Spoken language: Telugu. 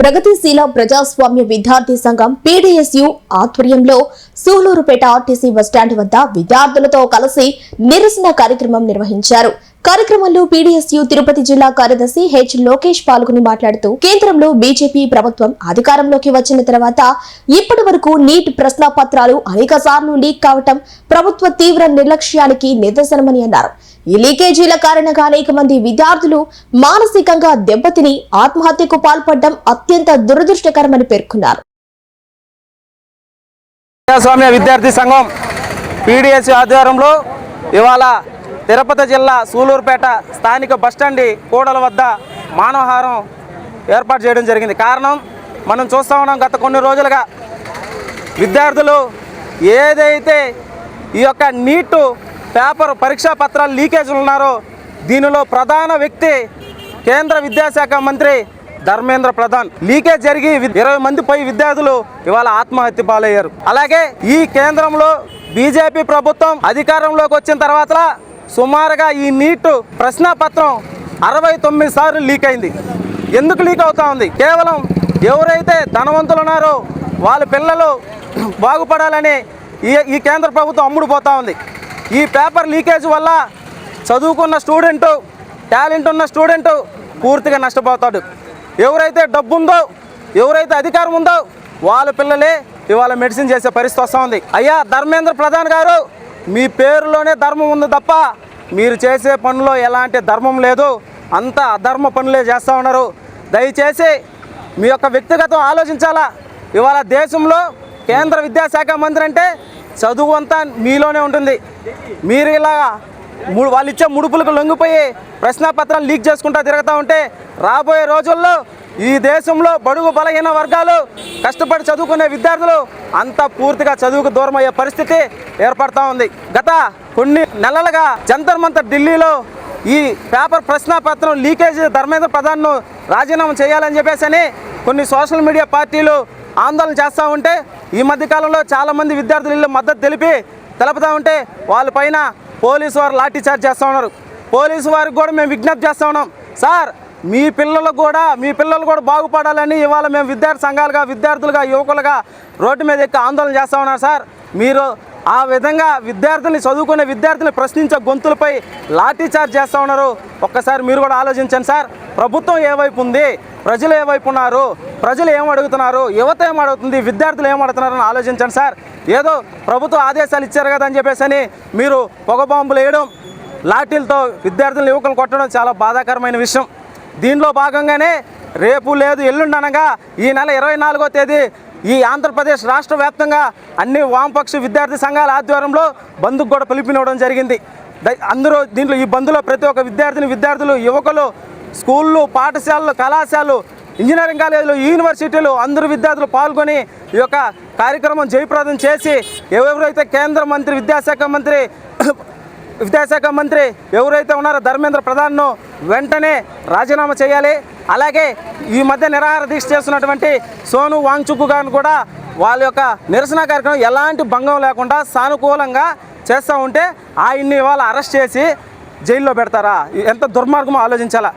ప్రగతిశీల ప్రజాస్వామ్య విద్యార్థి సంఘం పీడీఎస్యు ఆధ్వర్యంలో సూలూరుపేట ఆర్టీసీ బస్టాండ్ వద్ద విద్యార్థులతో కలిసి నిరసన కార్యక్రమం నిర్వహించారు. కార్యక్రమంలో పీడీఎస్యు తిరుపతి జిల్లా కార్యదర్శి హెచ్ లోకేష్ పాల్గొని మాట్లాడుతూ కేంద్రంలో బీజేపీ ప్రభుత్వం అధికారంలోకి వచ్చిన తర్వాత ఇప్పటి వరకు నీట్ ప్రశ్నపత్రాలు అనేక సార్లు లీక్ కావటం ప్రభుత్వ తీవ్ర నిర్లక్ష్యానికి నిదర్శనమని అన్నారు. ఈ లీకేజీల కారణంగా అనేక మంది విద్యార్థులు మానసికంగా దెబ్బతిని ఆత్మహత్యకు పాల్పడడం అత్యంత దురదృష్టకరమని పేర్కొన్నారు. ప్రజాస్వామ్య విద్యార్థి సంఘం పీడీఎస్ ఆధ్వర్యంలో ఇవాళ తిరుపతి జిల్లా సూలూరుపేట స్థానిక బస్టాండ్ కూడల వద్ద మానవహారం ఏర్పాటు చేయడం జరిగింది. కారణం మనం చూస్తూ ఉన్నాం, గత కొన్ని రోజులుగా విద్యార్థులు ఏదైతే ఈ యొక్క నీట్ పేపర్ పరీక్షా పత్రాలు లీకేజీలు ఉన్నారో దీనిలో ప్రధాన వ్యక్తి కేంద్ర విద్యాశాఖ మంత్రి ధర్మేంద్ర ప్రధాన్. లీకేజ్ జరిగి 20 మంది పై విద్యార్థులు ఇవాళ ఆత్మహత్య పాలయ్యారు. అలాగే ఈ కేంద్రంలో బీజేపీ ప్రభుత్వం అధికారంలోకి వచ్చిన తర్వాత సుమారుగా ఈ నీట్ ప్రశ్నపత్రం 69 సార్లు లీక్ అయింది. ఎందుకు లీక్ అవుతా ఉంది? కేవలం ఎవరైతే ధనవంతులు ఉన్నారో వాళ్ళ పిల్లలు బాగుపడాలని ఈ కేంద్ర ప్రభుత్వం అమ్ముడు పోతా ఉంది. ఈ పేపర్ లీకేజ్ వల్ల చదువుకున్న స్టూడెంటు, టాలెంట్ ఉన్న స్టూడెంటు పూర్తిగా నష్టపోతాడు. ఎవరైతే డబ్బు ఉందో, ఎవరైతే అధికారం ఉందో వాళ్ళ పిల్లలే ఇవాళ మెడిసిన్ చేసే పరిస్థితి వస్తూ ఉంది. అయ్యా ధర్మేంద్ర ప్రధాన్ గారు, మీ పేరులోనే ధర్మం ఉంది తప్ప మీరు చేసే పనుల్లో ఎలాంటి ధర్మం లేదు, అంతా అధర్మ పనులే చేస్తూ ఉన్నారు. దయచేసి మీ యొక్క వ్యక్తిగతం ఆలోచించాలా. ఇవాళ దేశంలో కేంద్ర విద్యాశాఖ మంత్రి అంటే చదువు అంతా మీలోనే ఉంటుంది. మీరు ఇలా వాళ్ళు ఇచ్చే ముడుపులకు లొంగిపోయి ప్రశ్నపత్రాలు లీక్ చేసుకుంటూ తిరుగుతూ ఉంటే రాబోయే రోజుల్లో ఈ దేశంలో బడుగు బలహీన వర్గాలు, కష్టపడి చదువుకునే విద్యార్థులు అంతా పూర్తిగా చదువుకు దూరం అయ్యే పరిస్థితి ఏర్పడుతూ ఉంది. గత కొన్ని నెలలుగా జంతర్ మంతర్ ఢిల్లీలో ఈ పేపర్ ప్రశ్నపత్రం లీకేజ్ ధర్మేంద్ర ప్రధాన్ను రాజీనామా చేయాలని చెప్పేసి కొన్ని సోషల్ మీడియా పార్టీలు ఆందోళన చేస్తూ ఉంటే ఈ మధ్యకాలంలో చాలామంది విద్యార్థులు మద్దతు తెలుపుతూ ఉంటే వాళ్ళపైన పోలీసు వారు లాఠీ చార్జ్ చేస్తూ ఉన్నారు. పోలీసు వారికి కూడా మేము విజ్ఞప్తి చేస్తూ ఉన్నాం, సార్ మీ పిల్లలు కూడా బాగుపడాలని ఇవాళ మేము విద్యార్థి సంఘాలుగా, విద్యార్థులుగా, యువకులుగా రోడ్డు మీద ఎక్కి ఆందోళన చేస్తూ ఉన్నారు. సార్ మీరు ఆ విధంగా విద్యార్థుల్ని, చదువుకునే విద్యార్థుల్ని ప్రశ్నించే గొంతులపై లాఠీ చార్జ్ చేస్తూ ఉన్నారు. ఒక్కసారి మీరు కూడా ఆలోచించండి సార్. ప్రభుత్వం ఏ వైపు ఉంది, ప్రజలు ఏ వైపు ఉన్నారు, ప్రజలు ఏం అడుగుతున్నారు, యువత ఏం అడుగుతుంది, విద్యార్థులు ఏం అడుగుతున్నారని ఆలోచించండి సార్. ఏదో ప్రభుత్వ ఆదేశాలు ఇచ్చారు కదా అని చెప్పేసి మీరు పొగ బాంబులు వేయడం, లాఠీలతో విద్యార్థులను, యువకులు కొట్టడం చాలా బాధాకరమైన విషయం. దీనిలో భాగంగానే రేపు లేదు ఎల్లుండి అనగా ఈ నెల 24వ తేదీ ఈ ఆంధ్రప్రదేశ్ రాష్ట్ర వ్యాప్తంగా అన్ని వామపక్ష విద్యార్థి సంఘాల ఆధ్వర్యంలో బంద్కు కూడా పిలుపునివ్వడం జరిగింది. అందరూ దీంట్లో ఈ బంద్లో ప్రతి ఒక్క విద్యార్థులు, యువకులు, స్కూళ్ళు, పాఠశాలలు, కళాశాలలు, ఇంజనీరింగ్ కాలేజీలు, యూనివర్సిటీలు అందరూ విద్యార్థులు పాల్గొని ఈ యొక్క కార్యక్రమం జయప్రదం చేసి ఎవరైతే కేంద్ర మంత్రి విద్యాశాఖ మంత్రి ఎవరైతే ఉన్నారో ధర్మేంద్ర ప్రధాన్ను వెంటనే రాజీనామా చేయాలి. అలాగే ఈ మధ్య నిరాహార దీక్ష చేస్తున్నటువంటి సోను వాంగ్చుక్ గారిని కూడా వాళ్ళ యొక్క నిరసన కార్యక్రమం ఎలాంటి భంగం లేకుండా సానుకూలంగా చేస్తూ ఉంటే ఆయన్ని ఇవాళ అరెస్ట్ చేసి జైల్లో పెడతారా? ఎంత దుర్మార్గమో ఆలోచించాలా.